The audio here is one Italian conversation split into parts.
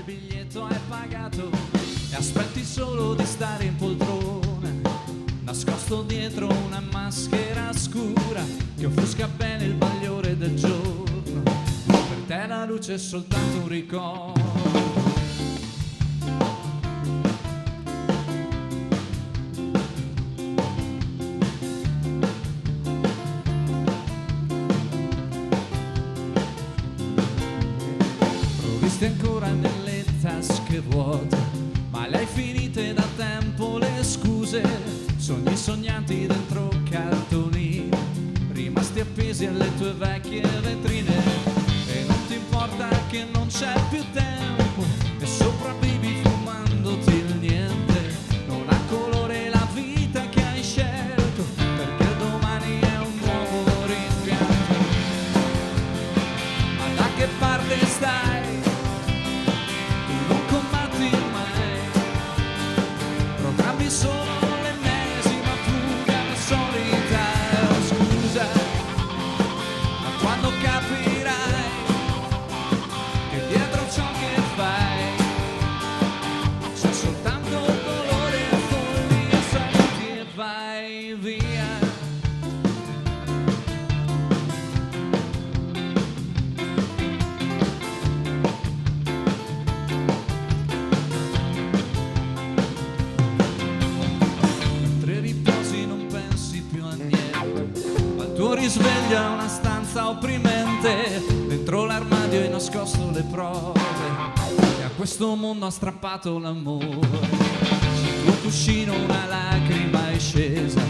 biglietto è pagato e aspetti solo di stare in poltrona, nascosto dietro una maschera scura che offusca bene il bagliore del giorno. Per te la luce è soltanto un ricordo. Provviste ancora nelle tasche vuote, ma le hai finite da tempo le scuse. Sogni sognati dentro cartolini, rimasti appesi alle tue vecchie vetrine. E non ti importa che non c'è più tempo e sopravvivi fumandoti il niente. Non ha colore la vita che hai scelto, perché domani è un nuovo rimpianto. Ma da che parte stai? Tu non combatti mai, programmi solo l'ennesima fuga solita. Scusa, ma quando capirai che dietro ciò che fai c'è soltanto dolore e follia, saluti e vai via. Mentre riposi non pensi più a niente, ma il tuo risveglio è una stanza opprimente. Dentro l'armadio hai nascosto le prove e a questo mondo ha strappato l'amore. Sul tuo cuscino una lacrima è scesa,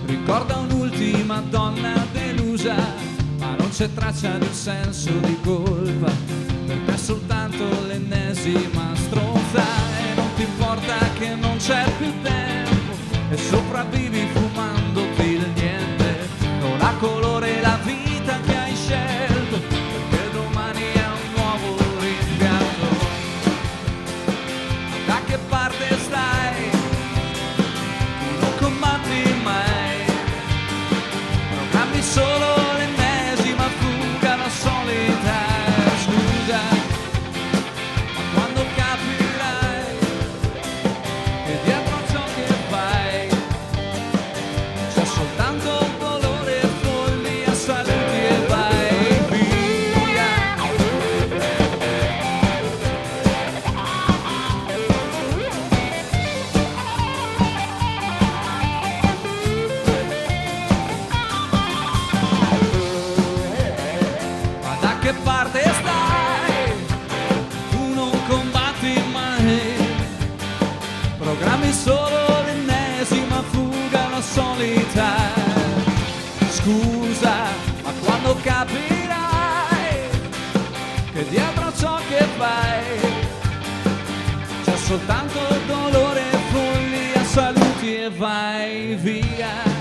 ricorda un'ultima donna delusa, ma non c'è traccia di un senso di colpa, perché è soltanto l'ennesima stronza. E non ti importa che non c'è più tempo e sopravvivi fumandoti il niente. Non ha colore la vita che hai scelto, perché domani è un nuovo rimpianto. Da che parte stai? Tu non combatti mai, programmi solo l'ennesima fuga, la solita. Scusa, ma quando capirai che dietro a ciò che fai c'è soltanto dolore e follia, saluti e vai via. Ma da che parte stai? Tu non combatti mai, programmi solo l'ennesima fuga, la solita. Scusa, ma quando capirai che dietro ciò che fai c'è soltanto dolore e follia, saluti e vai via.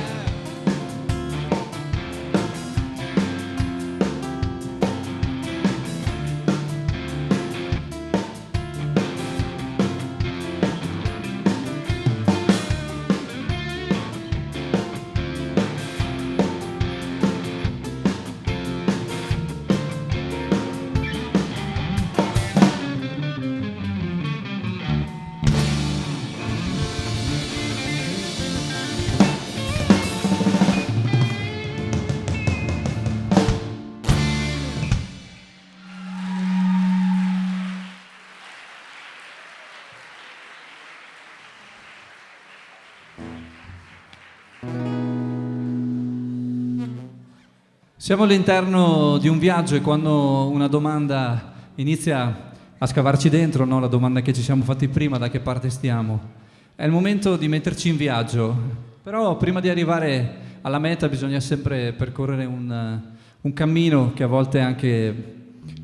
Siamo all'interno di un viaggio e quando una domanda inizia a scavarci dentro, no? La domanda che ci siamo fatti prima, da che parte stiamo? È il momento di metterci in viaggio, però prima di arrivare alla meta bisogna sempre percorrere un cammino che a volte anche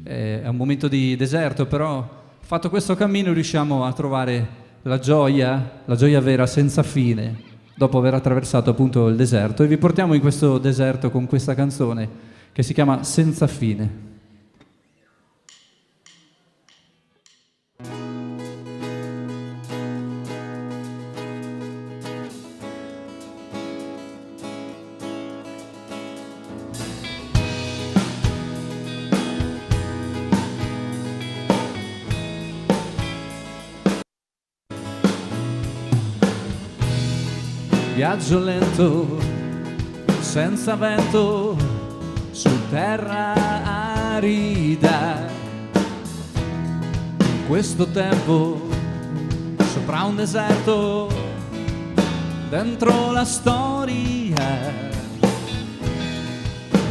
è un momento di deserto, però fatto questo cammino riusciamo a trovare la gioia vera senza fine, dopo aver attraversato appunto il deserto, e vi portiamo in questo deserto con questa canzone che si chiama Senza fine. Viaggio lento, senza vento, su terra arida. In questo tempo, sopra un deserto, dentro la storia.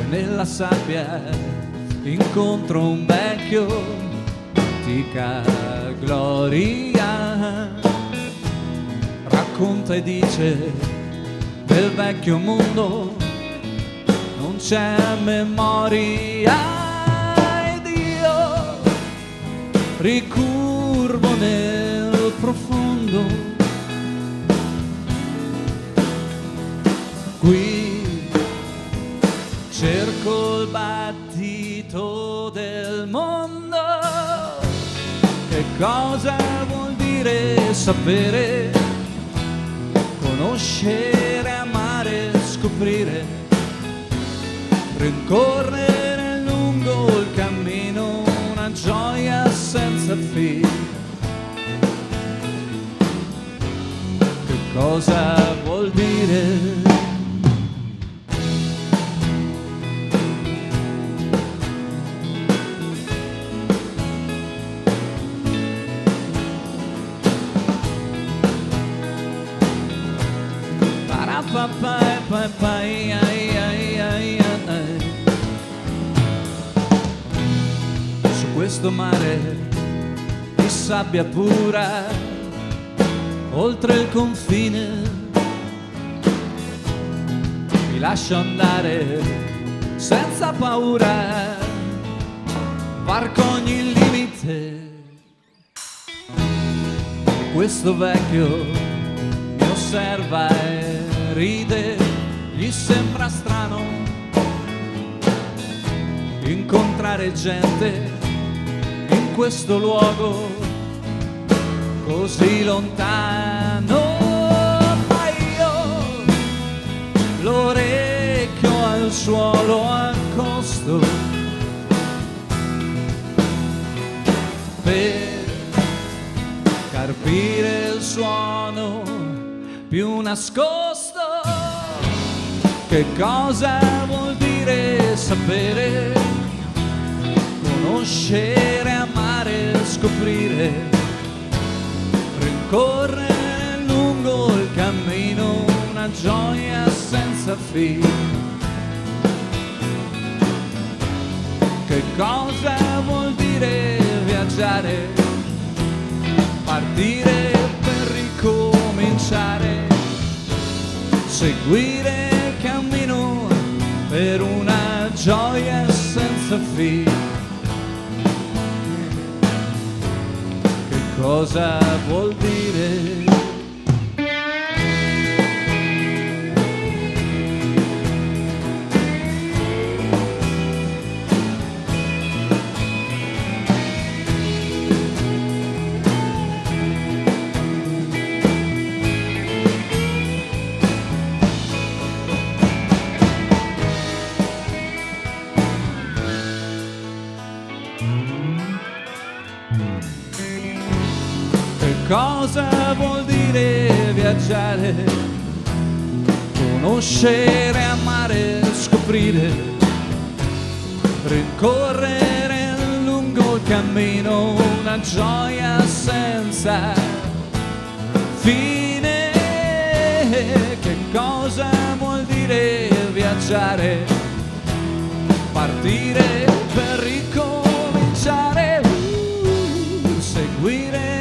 Nella sabbia incontro un vecchio, antica gloria. Racconta e dice del vecchio mondo non c'è memoria, ed io ricurvo nel profondo. Qui cerco il battito del mondo. Che cosa vuol dire sapere? Conoscere, amare, scoprire, rincorrere lungo il cammino una gioia senza fine. Che cosa vuol dire? Su questo mare di sabbia pura, oltre il confine, mi lascio andare senza paura, varco ogni limite. Questo vecchio mi osserva e ride, gli sembra strano incontrare gente in questo luogo così lontano. Ma io l'orecchio al suolo accosto per carpire il suono più nascosto. Che cosa vuol dire sapere? Conoscere, amare, scoprire, rincorrere lungo il cammino una gioia senza fine. Che cosa vuol dire viaggiare? Partire per ricominciare, seguire il cammino per una gioia senza fine. Che cosa vuol dire? Cosa vuol dire viaggiare? Conoscere, amare, scoprire, rincorrere lungo il cammino una gioia senza fine. Che cosa vuol dire viaggiare? Partire per ricominciare, seguire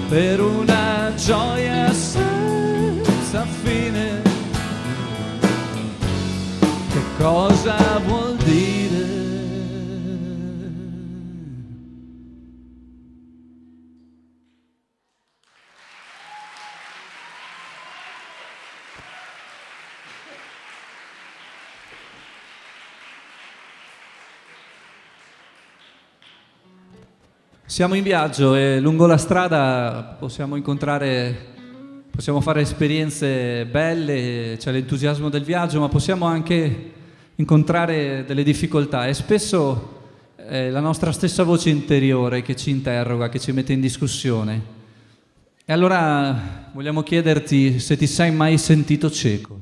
per una gioia senza fine. Che cosa vuol dire? Siamo in viaggio e lungo la strada possiamo fare esperienze belle, c'è l'entusiasmo del viaggio, ma possiamo anche incontrare delle difficoltà e spesso è la nostra stessa voce interiore che ci interroga, che ci mette in discussione. E allora vogliamo chiederti se ti sei mai sentito cieco.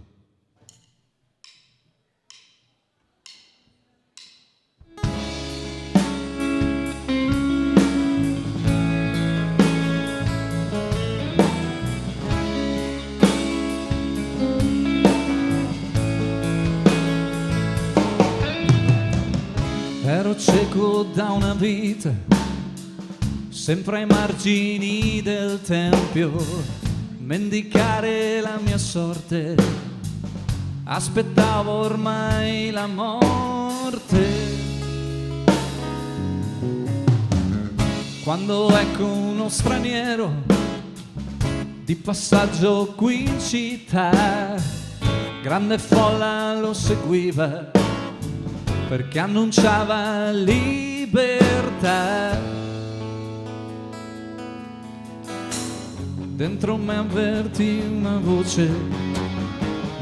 Ero cieco da una vita, sempre ai margini del tempio, mendicare la mia sorte, aspettavo ormai la morte. Quando ecco uno straniero di passaggio qui in città, grande folla lo seguiva perché annunciava libertà. Dentro me avvertì una voce,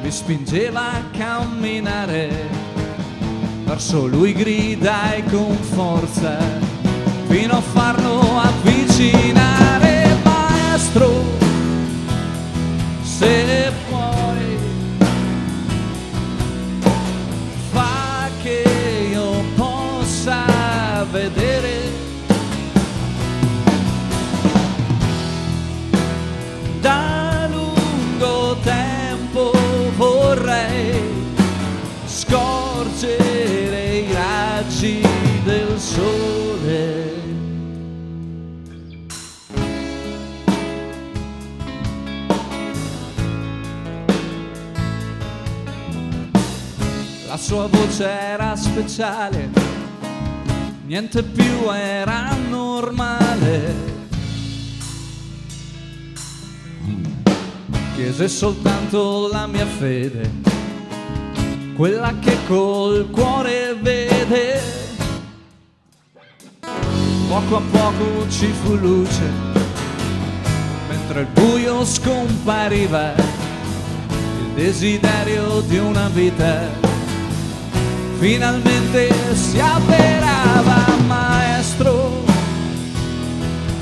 mi spingeva a camminare, verso lui gridai con forza, fino a farlo avvicinare. Maestro, se puoi, fa che io possa vedere. Da lungo tempo vorrei scorgere i raggi del sole. La sua voce era speciale, niente più era normale. Chiese soltanto la mia fede, quella che col cuore vede. Poco a poco ci fu luce, mentre il buio scompariva, il desiderio di una vita finalmente si avverava. Maestro,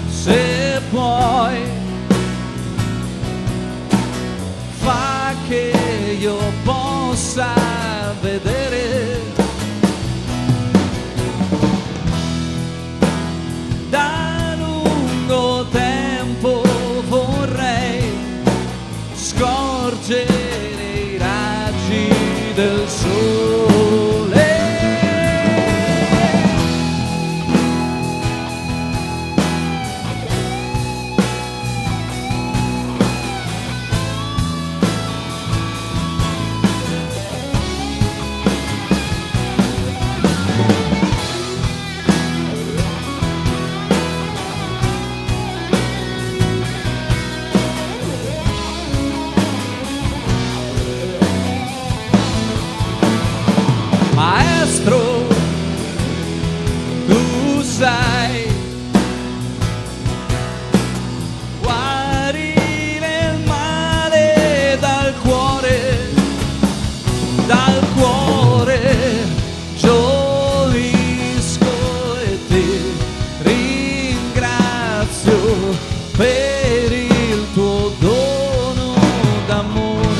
se puoi, fa che io possa vedere. Da lungo tempo vorrei scorgere i raggi del sole. Maestro, tu sai guarire il male dal cuore gioisco e ti ringrazio per il tuo dono d'amore.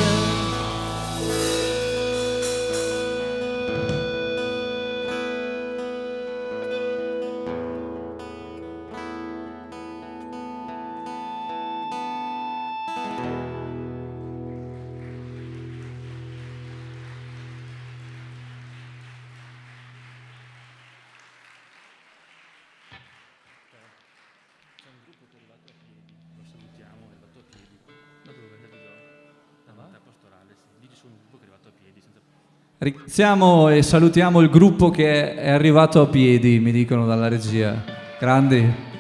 Ringraziamo e salutiamo il gruppo che è arrivato a piedi, mi dicono dalla regia. Grandi.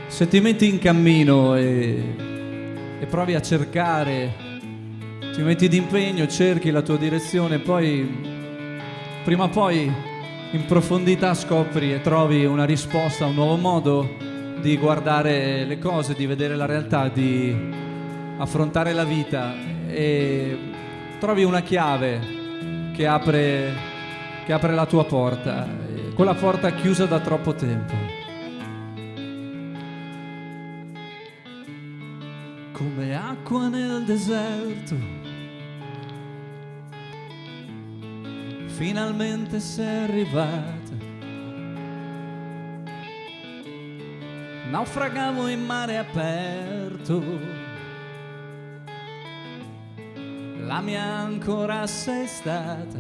Se ti metti in cammino e provi a cercare, ti metti d'impegno, cerchi la tua direzione, poi prima o poi in profondità scopri e trovi una risposta, un nuovo modo di guardare le cose, di vedere la realtà, di affrontare la vita, e trovi una chiave che apre la tua porta, quella porta chiusa da troppo tempo. Come acqua nel deserto, finalmente sei arrivata. Naufragavo in mare aperto, la mia ancora sei stata.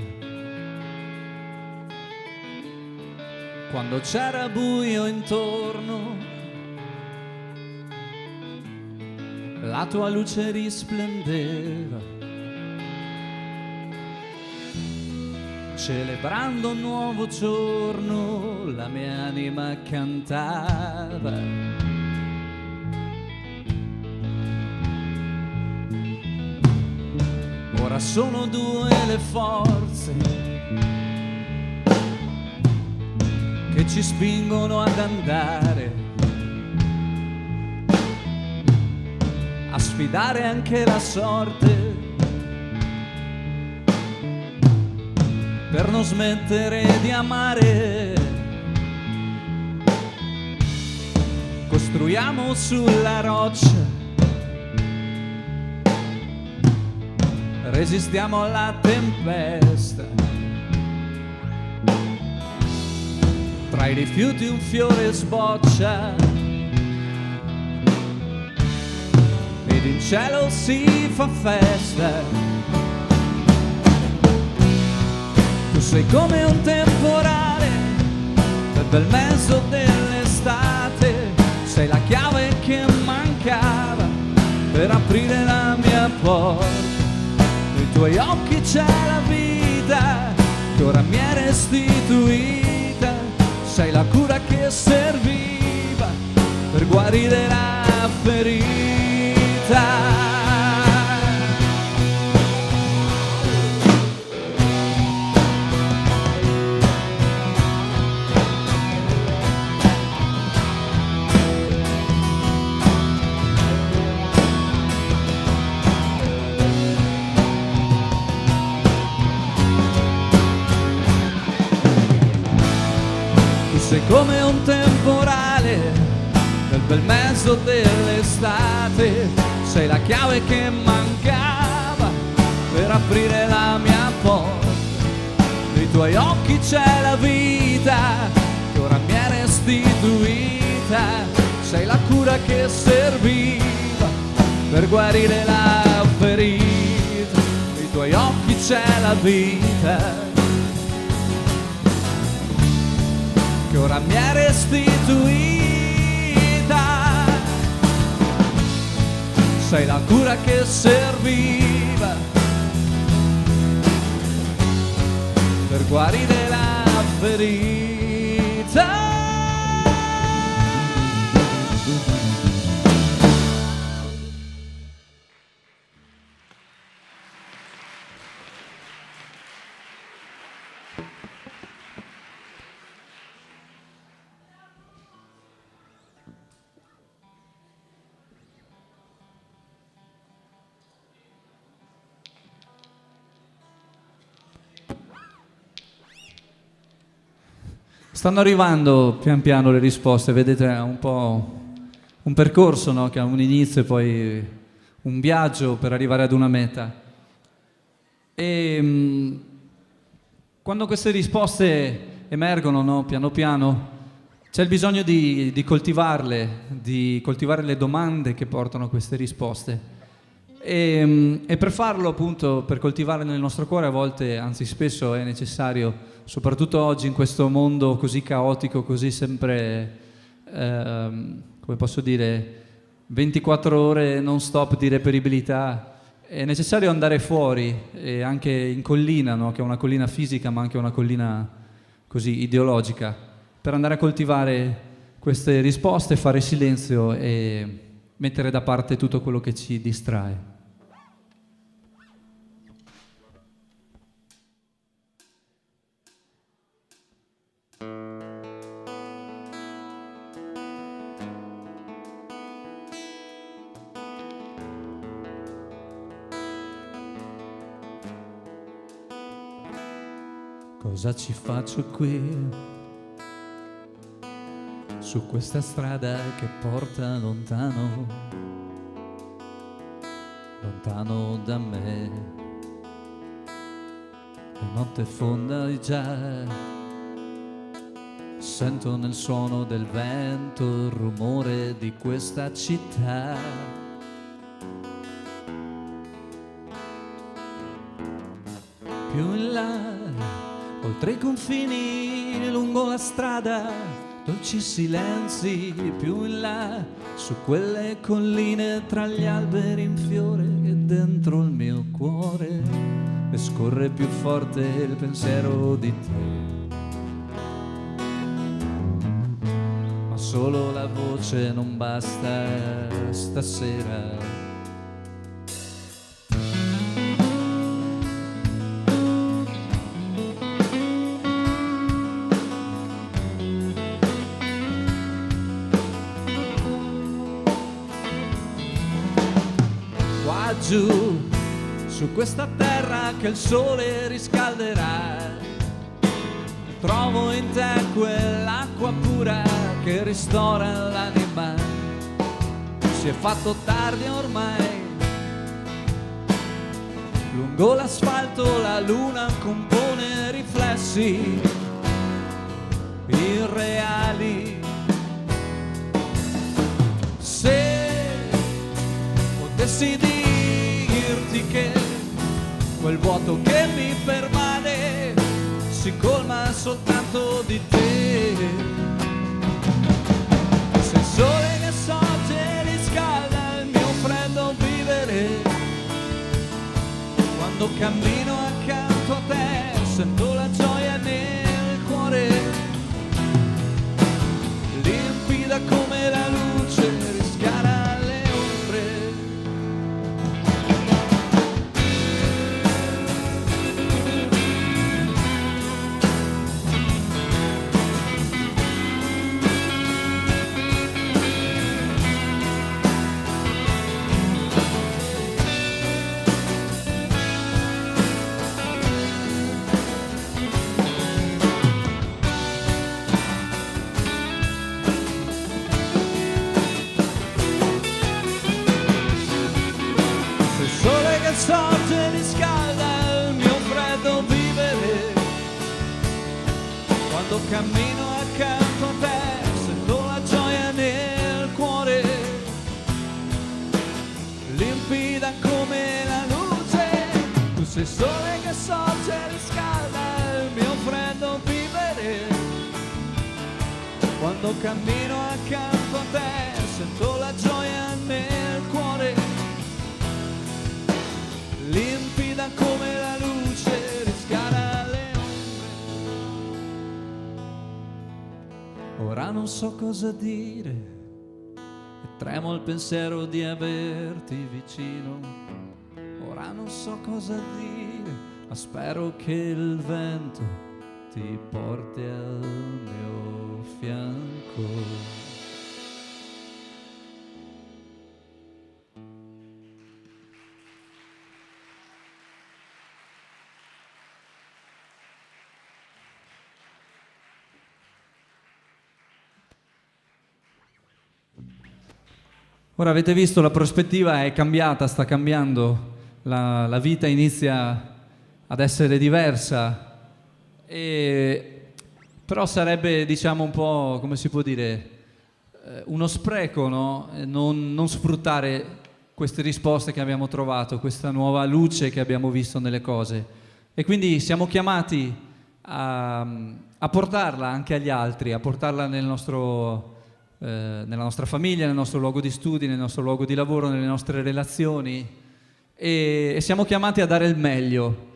Quando c'era buio intorno, la tua luce risplendeva, celebrando un nuovo giorno, la mia anima cantava. Ora sono due le forze che ci spingono ad andare, a sfidare anche la sorte, per non smettere di amare. Costruiamo sulla roccia, resistiamo alla tempesta, tra i rifiuti un fiore sboccia, ed in cielo si fa festa. Tu sei come un temporale nel bel mezzo dell'estate, sei la chiave che mancava per aprire la mia porta. Nei tuoi occhi c'è la vita che ora mi è restituita, sei la cura che serviva per guarire la ferita. Sei come un temporale nel bel mezzo dell'estate, sei la chiave che mancava per aprire la mia porta. Nei tuoi occhi c'è la vita che ora mi è restituita, sei la cura che serviva per guarire la ferita. Nei tuoi occhi c'è la vita che ora mi è restituita, sei la cura che serviva per guarire la ferita. Stanno arrivando pian piano le risposte, vedete, è un po' un percorso, no? Che ha un inizio e poi un viaggio per arrivare ad una meta. E quando queste risposte emergono, no? Piano piano, c'è il bisogno di coltivarle, di coltivare le domande che portano queste risposte. E per farlo, appunto, per coltivare nel nostro cuore, a volte, anzi spesso, è necessario, soprattutto oggi in questo mondo così caotico, così sempre, come posso dire, 24 ore non stop di reperibilità, è necessario andare fuori, e anche in collina, no? Che è una collina fisica ma anche una collina così ideologica, per andare a coltivare queste risposte, fare silenzio e mettere da parte tutto quello che ci distrae. Cosa ci faccio qui, su questa strada che porta lontano, lontano da me? La notte fonda e già sento nel suono del vento il rumore di questa città. Più in là, oltre i confini, lungo la strada, dolci silenzi. Più in là, su quelle colline, tra gli alberi in fiore, e dentro il mio cuore e scorre più forte il pensiero di te. Ma solo la voce non basta stasera. Giù, su questa terra che il sole riscalderà, trovo in te quell'acqua pura che ristora l'anima. Si è fatto tardi ormai, lungo l'asfalto la luna compone riflessi irreali. Se potessi dirti che quel vuoto che mi pervade si colma soltanto di te, se il sole che sorge riscalda il mio freddo vivere, quando cammino accanto a te sento la gioia nel cuore, limpida come la luce rischiara. Sorge riscalda il mio freddo vivere, quando cammino accanto a te sento la gioia nel cuore, limpida come la luce. Tu sei il sole che sorge riscalda il mio freddo vivere, quando cammino accanto a te sento la gioia nel cuore, limpida come la luce rischiara le ombre. Ora non so cosa dire e tremo al pensiero di averti vicino. Ora non so cosa dire, ma spero che il vento ti porti al mio fianco. Ora avete visto, la prospettiva è cambiata, sta cambiando, la vita inizia ad essere diversa, però sarebbe, diciamo, un po', come si può dire, uno spreco, no? Non sfruttare queste risposte che abbiamo trovato, questa nuova luce che abbiamo visto nelle cose. E quindi siamo chiamati a portarla anche agli altri, a portarla nella nostra famiglia, nel nostro luogo di studi, nel nostro luogo di lavoro, nelle nostre relazioni, e siamo chiamati a dare il meglio.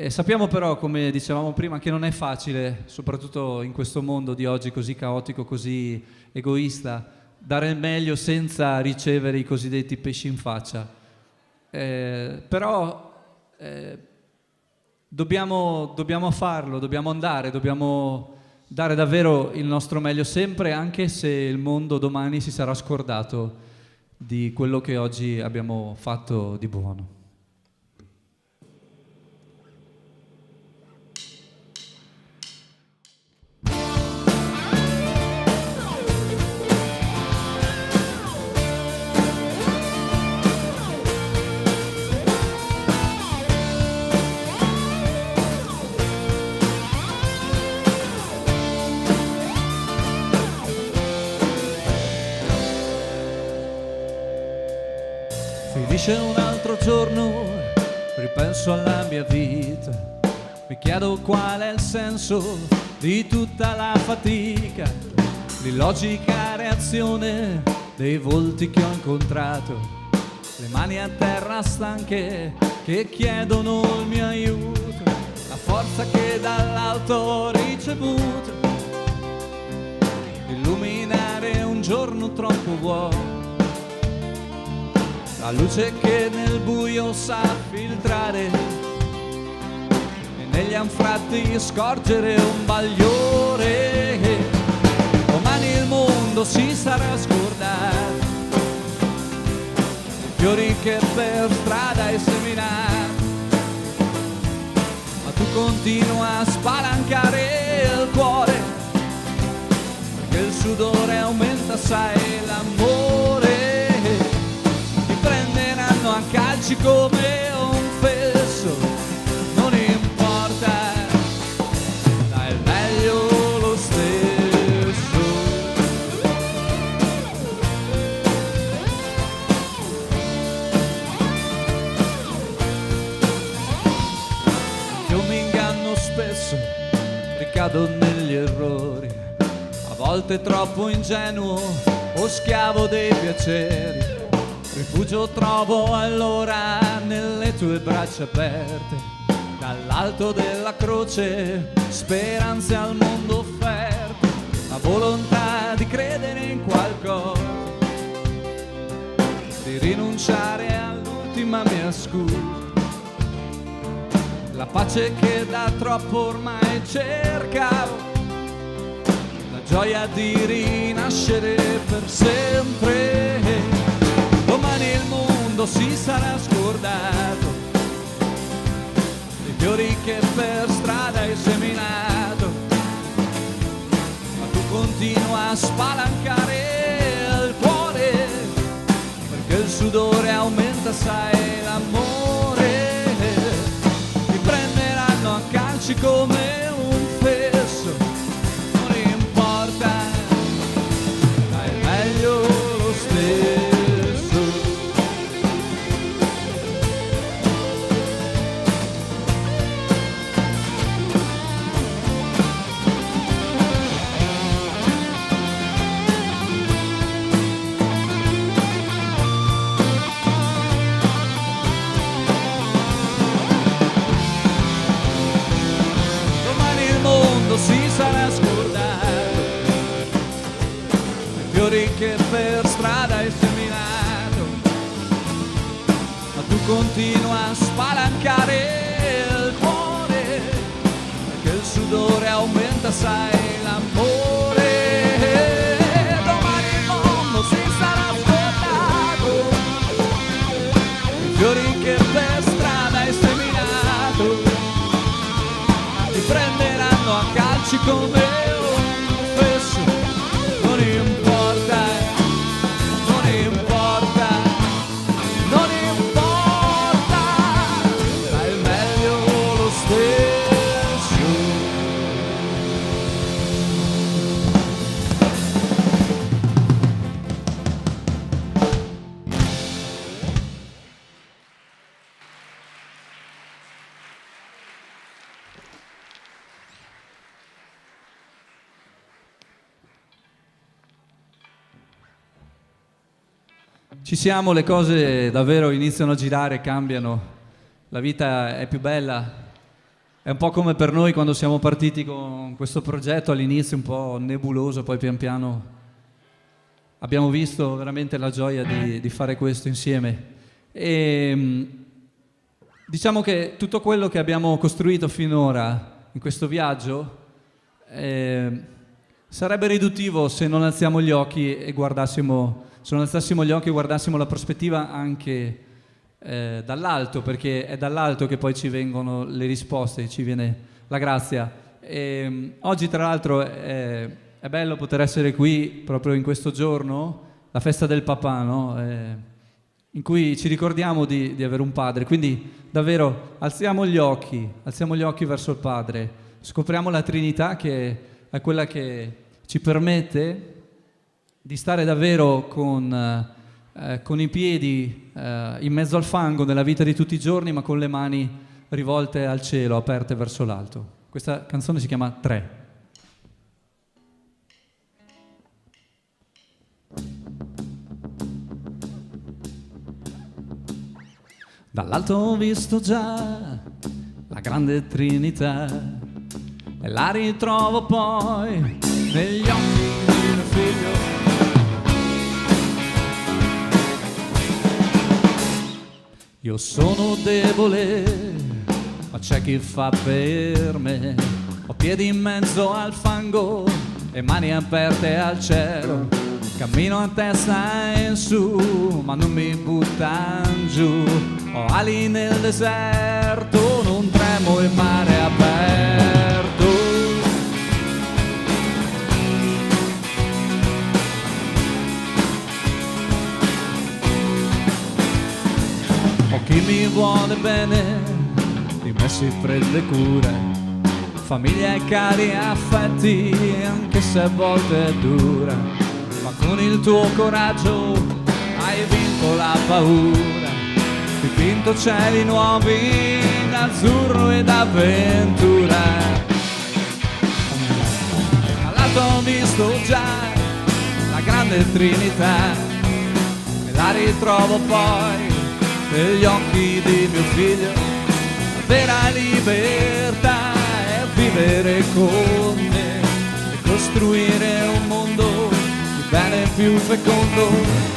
Sappiamo però, come dicevamo prima, che non è facile, soprattutto in questo mondo di oggi così caotico, così egoista, dare il meglio senza ricevere i cosiddetti pesci in faccia. Però dobbiamo farlo, dobbiamo andare, dobbiamo dare davvero il nostro meglio sempre, anche se il mondo domani si sarà scordato di quello che oggi abbiamo fatto di buono. finisce un altro giorno, ripenso alla mia vita, mi chiedo qual è il senso di tutta la fatica, l'illogica reazione dei volti che ho incontrato, le mani a terra stanche che chiedono il mio aiuto, la forza che dall'alto ho ricevuto, illuminare un giorno troppo vuoto, la luce che nel buio sa filtrare e negli anfratti scorgere un bagliore. Domani il mondo si sarà scordato, i fiori che per strada hai seminato, ma tu continua a spalancare il cuore, perché il sudore aumenta, sai, l'amore. Prenderanno a calci come un fesso, non importa, dai, è meglio lo stesso. Io mi inganno spesso, ricado negli errori, a volte troppo ingenuo o schiavo dei piaceri. Rifugio trovo allora nelle tue braccia aperte, dall'alto della croce speranze al mondo offerte, la volontà di credere in qualcosa, di rinunciare all'ultima mia scusa, la pace che da troppo ormai cercavo, la gioia di rinascere per sempre. Domani il mondo si sarà scordato, i fiori che per strada hai seminato, ma tu continua a spalancare il cuore, perché il sudore aumenta, sai, l'amore. Ti prenderanno a calci come un fesso, non importa, dai, è meglio lo stesso. Si sarà scordato, i fiori che per strada hai seminato, ma tu continua a spalancare il cuore, perché il sudore aumenta, sai, l'amore. Domani il mondo si sarà scordato, i fiori che per strada hai seminato, ti prenderanno a calci come un fesso, non importa, non importa, non importa, ma è meglio lo stesso. Ci siamo, le cose davvero iniziano a girare, cambiano, la vita è più bella. È un po' come per noi quando siamo partiti con questo progetto, all'inizio un po' nebuloso, poi pian piano abbiamo visto veramente la gioia di fare questo insieme. E diciamo che tutto quello che abbiamo costruito finora in questo viaggio sarebbe riduttivo se non alziamo gli occhi e guardassimo la prospettiva anche dall'alto, perché è dall'alto che poi ci vengono le risposte, ci viene la grazia. Oggi tra l'altro è bello poter essere qui proprio in questo giorno, la festa del papà, no? In cui ci ricordiamo di avere un padre, quindi davvero alziamo gli occhi verso il Padre, scopriamo la Trinità che è quella che ci permette di stare davvero con con i piedi in mezzo al fango nella vita di tutti i giorni, ma con le mani rivolte al cielo, aperte verso l'alto. Questa canzone si chiama Tre. Dall'alto ho visto già la grande Trinità e la ritrovo poi negli occhi di mio figlio. Io sono debole, ma c'è chi fa per me. Ho piedi in mezzo al fango e mani aperte al cielo. Cammino a testa in su, ma non mi buttan giù. Ho ali nel deserto, non tremo in mare aperto. Ho chi mi vuole bene, di me si prende cura. Famiglia e cari affetti, anche se a volte è dura. Ma con il tuo coraggio hai vinto la paura. Dipinto cieli nuovi d'azzurro e d'avventura. All'alto ho visto già la grande Trinità e la ritrovo poi negli occhi di mio figlio. La vera libertà è vivere con me e costruire un mondo di bene più fecondo.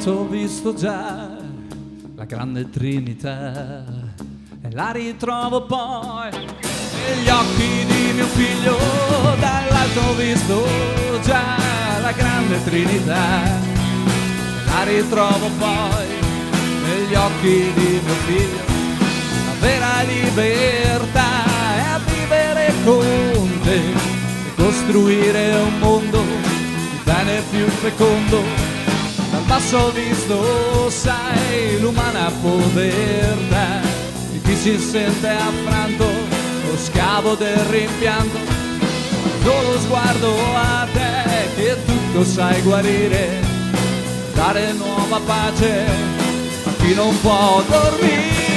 Ho visto già la grande Trinità e la ritrovo poi negli occhi di mio figlio. Dall'alto ho visto già la grande Trinità e la ritrovo poi negli occhi di mio figlio. La vera libertà è a vivere con te e costruire un mondo di bene più fecondo. Dal basso ho visto, sai, l'umana povertà di chi si sente affranto, lo scavo del rimpianto. Solo sguardo a te che tutto sai guarire, dare nuova pace a chi non può dormire.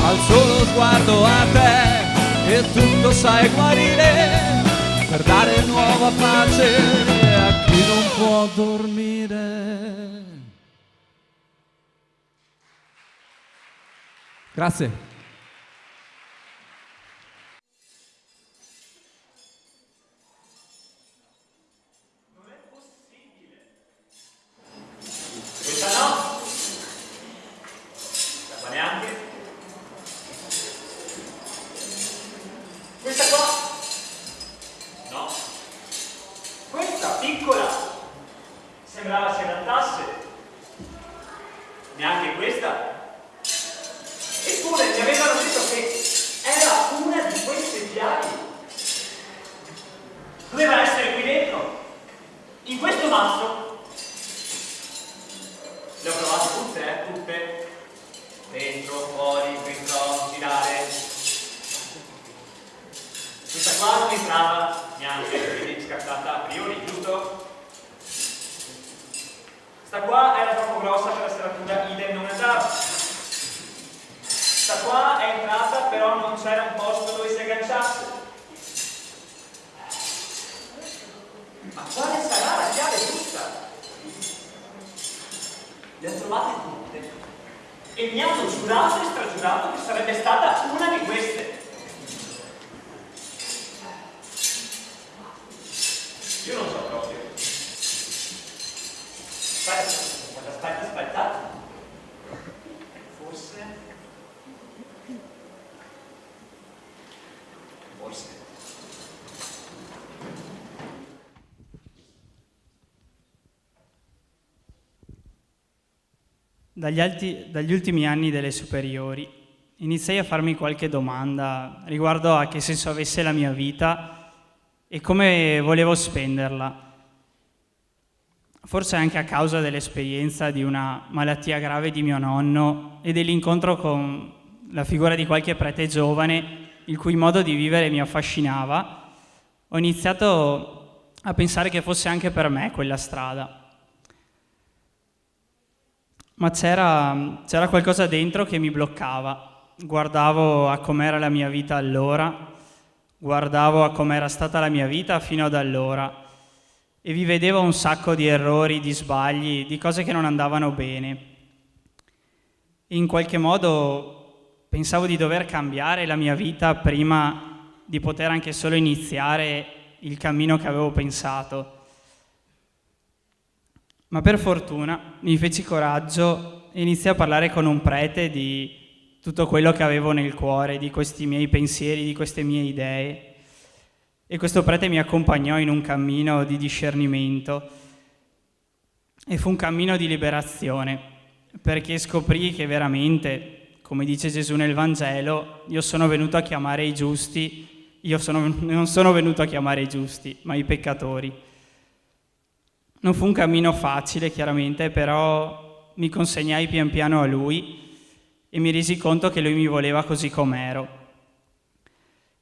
Al solo sguardo a te e tutto sai guarire, per dare nuova pace a chi non può dormire. Grazie. Questa no? Questa neanche? Questa qua? No. Questa piccola? Sembrava si adattasse. Neanche questa? Eppure mi avevano detto che era una di queste chiavi. Doveva essere qui dentro. In questo mazzo. Le ho provate tutte, tutte. Dentro, fuori, dentro, girare. Questa qua non entrava neanche, quindi scartata a priori, giusto? Questa qua era troppo grossa per la serratura, idem non andava. Questa qua è entrata, però non c'era un posto dove si agganciasse. Ma quale sarà la chiave giusta? Le ho trovate tutte e mi hanno giurato e stragiurato che sarebbe stata una di queste. Io non so proprio. Aspetta. Forse. dagli ultimi anni delle superiori iniziai a farmi qualche domanda riguardo a che senso avesse la mia vita e come volevo spenderla. Forse anche a causa dell'esperienza di una malattia grave di mio nonno e dell'incontro con la figura di qualche prete giovane il cui modo di vivere mi affascinava, ho iniziato a pensare che fosse anche per me quella strada. Ma c'era qualcosa dentro che mi bloccava. Guardavo a com'era la mia vita allora, guardavo a com'era stata la mia vita fino ad allora e vi vedevo un sacco di errori, di sbagli, di cose che non andavano bene. E in qualche modo pensavo di dover cambiare la mia vita prima di poter anche solo iniziare il cammino che avevo pensato. Ma per fortuna mi feci coraggio e iniziai a parlare con un prete di tutto quello che avevo nel cuore, di questi miei pensieri, di queste mie idee. E questo prete mi accompagnò in un cammino di discernimento e fu un cammino di liberazione, perché scoprì che veramente, come dice Gesù nel Vangelo, io sono venuto a chiamare i giusti, non sono venuto a chiamare i giusti, ma i peccatori. Non fu un cammino facile, chiaramente, però mi consegnai pian piano a lui e mi resi conto che lui mi voleva così com'ero.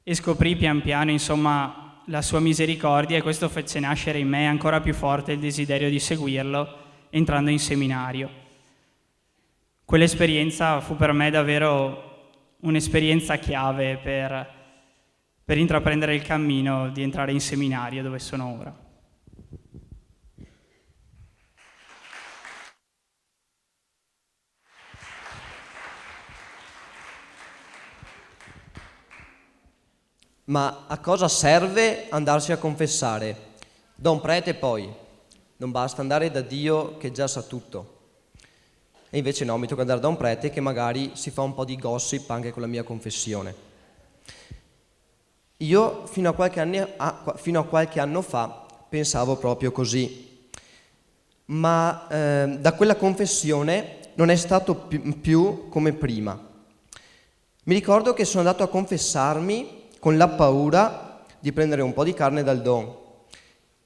E scoprì pian piano, insomma, la sua misericordia e questo fece nascere in me ancora più forte il desiderio di seguirlo, entrando in seminario. Quell'esperienza fu per me davvero un'esperienza chiave per intraprendere il cammino di entrare in seminario dove sono ora. Ma a cosa serve andarsi a confessare? Da un prete poi, non basta andare da Dio che già sa tutto. E invece no, mi tocca andare da un prete che magari si fa un po' di gossip anche con la mia confessione. Io fino a qualche anno fa pensavo proprio così, ma da quella confessione non è stato più come prima. Mi ricordo che sono andato a confessarmi con la paura di prendere un po' di carne dal don.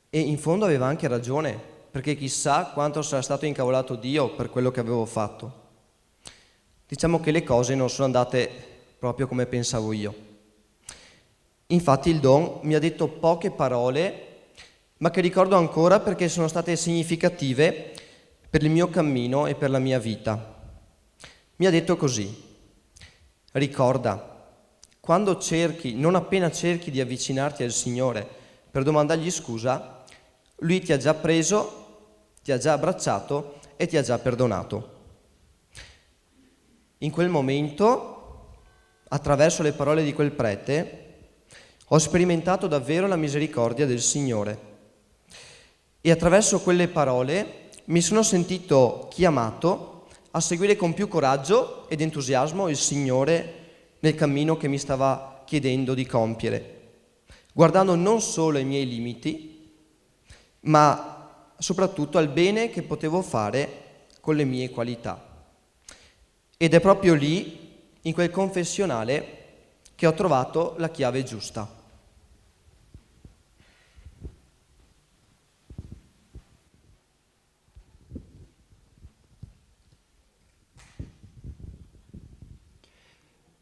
E in fondo aveva anche ragione, perché chissà quanto sarà stato incavolato Dio per quello che avevo fatto. Diciamo che le cose non sono andate proprio come pensavo io. Infatti il don mi ha detto poche parole, ma che ricordo ancora perché sono state significative per il mio cammino e per la mia vita. Mi ha detto così: ricorda, quando non appena cerchi di avvicinarti al Signore per domandargli scusa, Lui ti ha già preso, ti ha già abbracciato e ti ha già perdonato. In quel momento, attraverso le parole di quel prete, ho sperimentato davvero la misericordia del Signore. E attraverso quelle parole mi sono sentito chiamato a seguire con più coraggio ed entusiasmo il Signore nel cammino che mi stava chiedendo di compiere, guardando non solo ai miei limiti, ma soprattutto al bene che potevo fare con le mie qualità. Ed è proprio lì, in quel confessionale, che ho trovato la chiave giusta.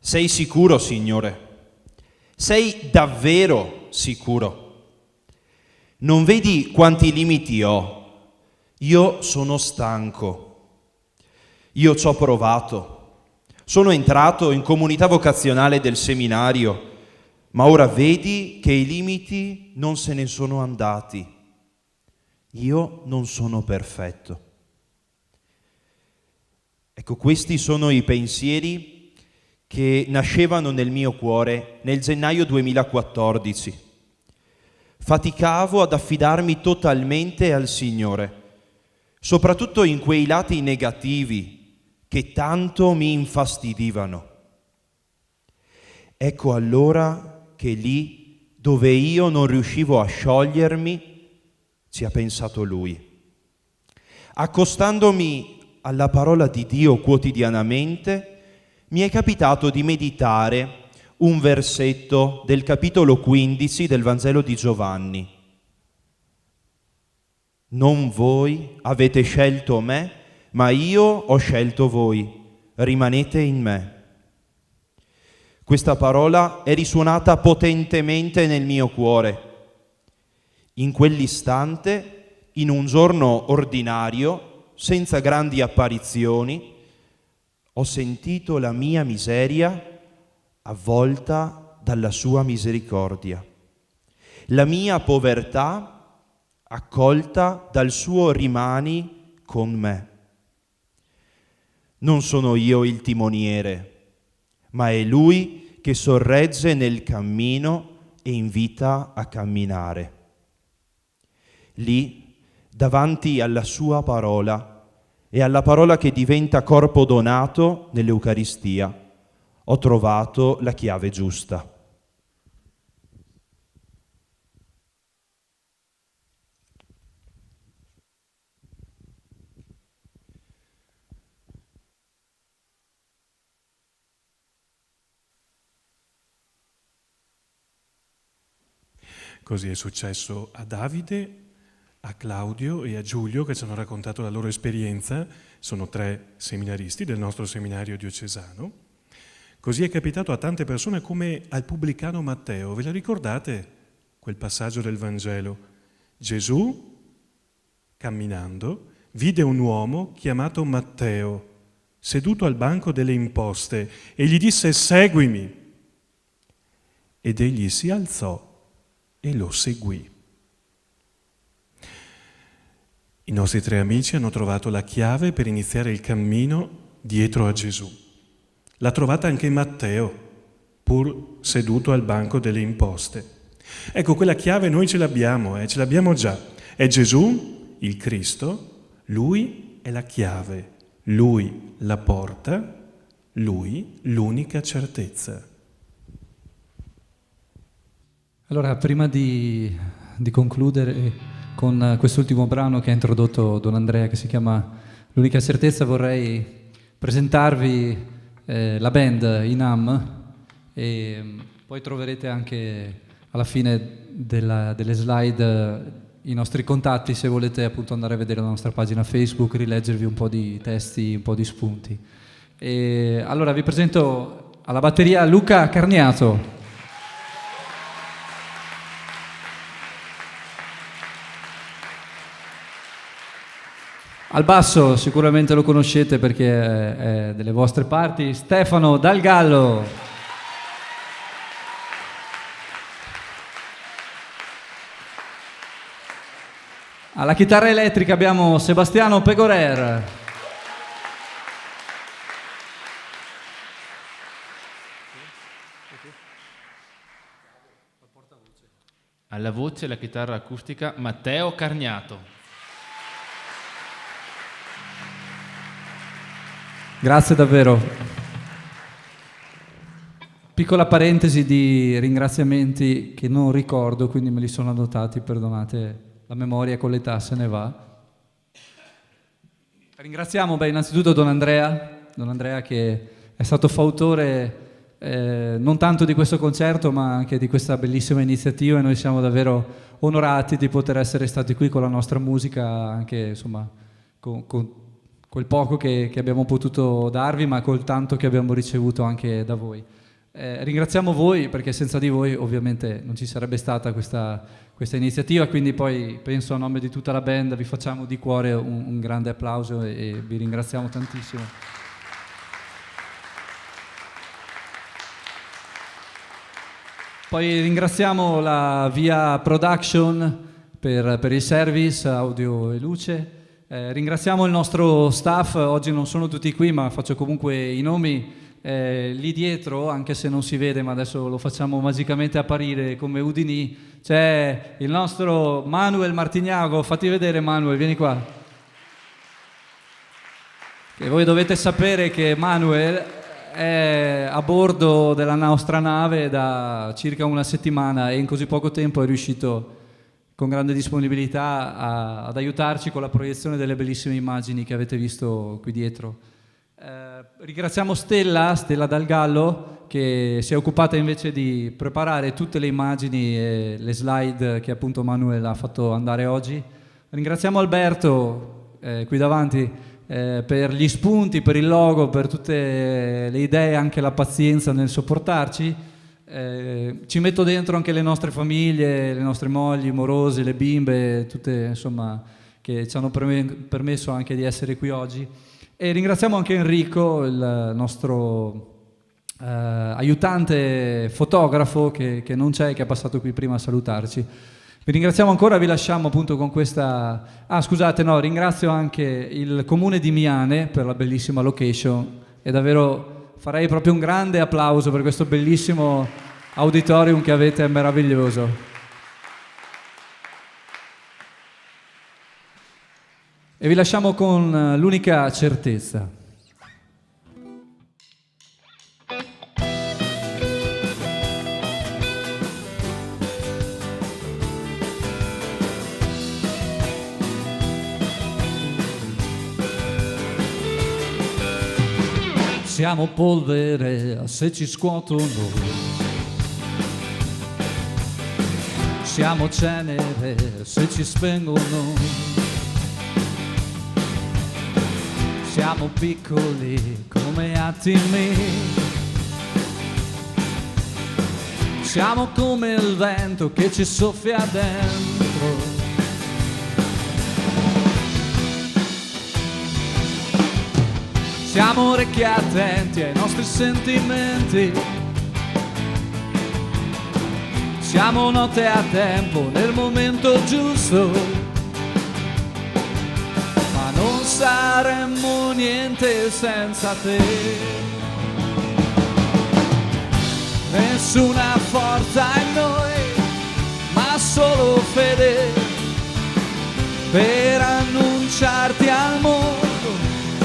Sei sicuro, Signore? Sei davvero sicuro? Non vedi quanti limiti ho? Io sono stanco. Io ci ho provato. Sono entrato in comunità vocazionale del seminario, ma ora vedi che i limiti non se ne sono andati. Io non sono perfetto. Ecco, questi sono i pensieri che nascevano nel mio cuore nel gennaio 2014. Faticavo ad affidarmi totalmente al Signore, soprattutto in quei lati negativi che tanto mi infastidivano. Ecco allora che lì dove io non riuscivo a sciogliermi, ci ha pensato Lui. Accostandomi alla parola di Dio quotidianamente, mi è capitato di meditare un versetto del capitolo 15 del Vangelo di Giovanni. Non voi avete scelto me, ma io ho scelto voi. Rimanete in me. Questa parola è risuonata potentemente nel mio cuore. In quell'istante, in un giorno ordinario, senza grandi apparizioni, ho sentito la mia miseria avvolta dalla sua misericordia, la mia povertà accolta dal suo rimani con me. Non sono io il timoniere, ma è Lui che sorregge nel cammino e invita a camminare. Lì, davanti alla sua parola e alla parola che diventa corpo donato nell'Eucaristia, ho trovato la chiave giusta. Così è successo a Davide, a Claudio e a Giulio, che ci hanno raccontato la loro esperienza. Sono 3 seminaristi del nostro seminario diocesano. Così è capitato a tante persone come al pubblicano Matteo. Ve la ricordate quel passaggio del Vangelo? Gesù, camminando, vide un uomo chiamato Matteo, seduto al banco delle imposte, e gli disse: seguimi. Ed egli si alzò e lo seguì. I nostri 3 amici hanno trovato la chiave per iniziare il cammino dietro a Gesù. L'ha trovata anche Matteo, pur seduto al banco delle imposte. Ecco, quella chiave noi ce l'abbiamo già. È Gesù, il Cristo, Lui è la chiave, Lui la porta, Lui l'unica certezza. Allora, prima di concludere con quest'ultimo brano che ha introdotto Don Andrea, che si chiama L'unica certezza, vorrei presentarvi la band Inam, e poi troverete anche alla fine delle slide i nostri contatti, se volete appunto andare a vedere la nostra pagina Facebook, rileggervi un po' di testi, un po' di spunti. E allora vi presento alla batteria Luca Carniato. Al basso sicuramente lo conoscete perché è delle vostre parti, Stefano Dal Gallo. Alla chitarra elettrica abbiamo Sebastiano Pegorer. Alla voce e la chitarra acustica Matteo Carniato. Grazie davvero. Piccola parentesi di ringraziamenti che non ricordo, quindi me li sono annotati, perdonate, la memoria con l'età se ne va. Ringraziamo innanzitutto Don Andrea che è stato fautore non tanto di questo concerto ma anche di questa bellissima iniziativa, e noi siamo davvero onorati di poter essere stati qui con la nostra musica, anche insomma con quel poco che abbiamo potuto darvi, ma col tanto che abbiamo ricevuto anche da voi. Ringraziamo voi perché senza di voi ovviamente non ci sarebbe stata questa iniziativa, quindi poi penso a nome di tutta la band vi facciamo di cuore un grande applauso e vi ringraziamo tantissimo. Poi ringraziamo la Via Production per il service audio e luce. Ringraziamo il nostro staff, oggi non sono tutti qui ma faccio comunque i nomi, lì dietro, anche se non si vede ma adesso lo facciamo magicamente apparire come Udinì, c'è il nostro Manuel Martignago, fatti vedere Manuel, vieni qua. E voi dovete sapere che Manuel è a bordo della nostra nave da circa una settimana e in così poco tempo è riuscito con grande disponibilità ad aiutarci con la proiezione delle bellissime immagini che avete visto qui dietro. Ringraziamo Stella Dal Gallo, che si è occupata invece di preparare tutte le immagini e le slide che appunto Manuel ha fatto andare oggi. Ringraziamo Alberto qui davanti per gli spunti, per il logo, per tutte le idee, anche la pazienza nel sopportarci. Ci metto dentro anche le nostre famiglie, le nostre mogli, morose, le bimbe, tutte insomma che ci hanno permesso anche di essere qui oggi. E ringraziamo anche Enrico, il nostro aiutante fotografo che non c'è, che è passato qui prima a salutarci. Vi ringraziamo ancora, vi lasciamo appunto con questa... ringrazio anche il comune di Miane per la bellissima location e davvero farei proprio un grande applauso per questo bellissimo auditorium che avete, è meraviglioso. E vi lasciamo con l'unica certezza. Siamo polvere se ci scuotono, siamo cenere se ci spengono, siamo piccoli come attimi, siamo come il vento che ci soffia dentro. Siamo orecchie attenti ai nostri sentimenti, siamo notte a tempo nel momento giusto, ma non saremmo niente senza te. Nessuna forza in noi, ma solo fede per annunciarti al mondo.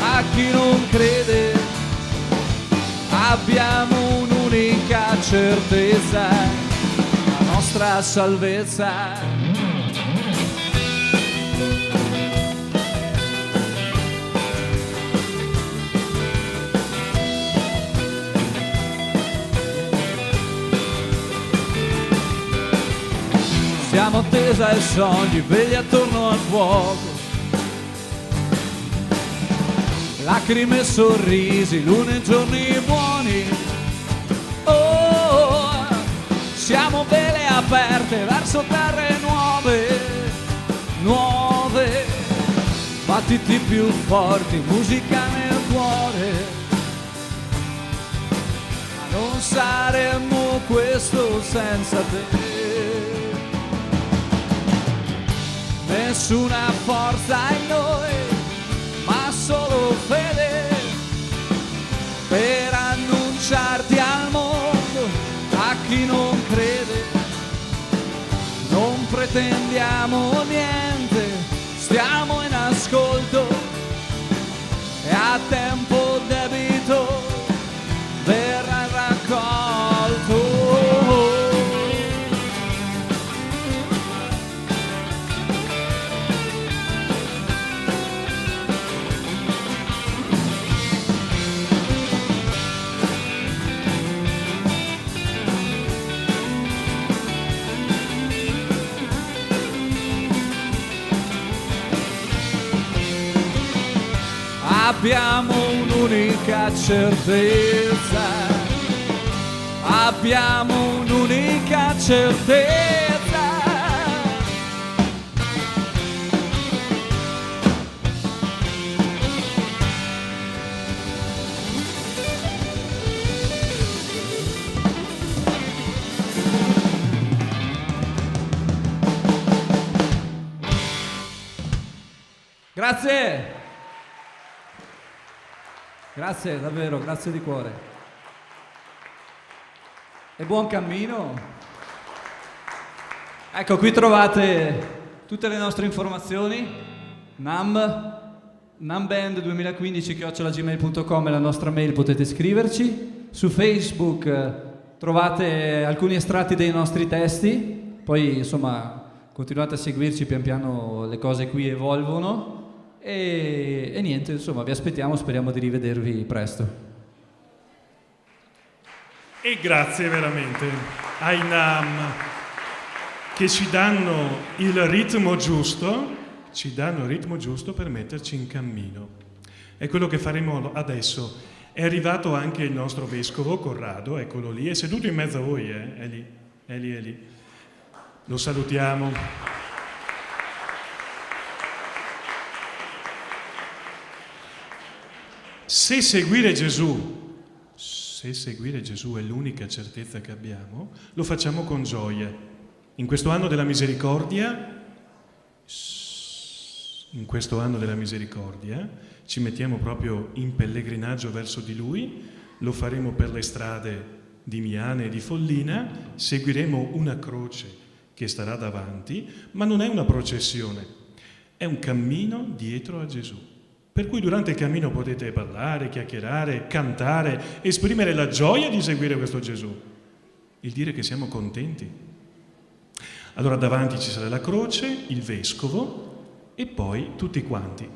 A chi non crede abbiamo un'unica certezza, la nostra salvezza. Siamo attesa ai sogni, vegli attorno al fuoco, lacrime e sorrisi, lune e giorni buoni. Oh, siamo vele aperte verso terre nuove, nuove, battiti più forti, musica nel cuore. Ma non saremmo questo senza te. Nessuna forza in noi, ma solo fede per annunciarti al mondo. A chi non crede non pretendiamo niente, stiamo in ascolto e a tempo debito verrà raccolto. Abbiamo un'unica certezza, abbiamo un'unica certezza. Grazie. Grazie, davvero, grazie di cuore. E buon cammino. Ecco, qui trovate tutte le nostre informazioni. namband2015@gmail.com è la nostra mail, potete scriverci. Su Facebook trovate alcuni estratti dei nostri testi. Poi, insomma, continuate a seguirci, pian piano le cose qui evolvono e niente, insomma, vi aspettiamo, speriamo di rivedervi presto. E grazie veramente ai NAM che ci danno il ritmo giusto, per metterci in cammino. È quello che faremo adesso. È arrivato anche il nostro vescovo Corrado, eccolo lì, è seduto in mezzo a voi, è lì. Lo salutiamo. Se seguire Gesù è l'unica certezza che abbiamo, lo facciamo con gioia. In questo anno della misericordia, ci mettiamo proprio in pellegrinaggio verso di Lui, lo faremo per le strade di Miane e di Follina, seguiremo una croce che starà davanti, ma non è una processione, è un cammino dietro a Gesù. Per cui durante il cammino potete parlare, chiacchierare, cantare, esprimere la gioia di seguire questo Gesù, il dire che siamo contenti. Allora davanti ci sarà la croce, il vescovo e poi tutti quanti.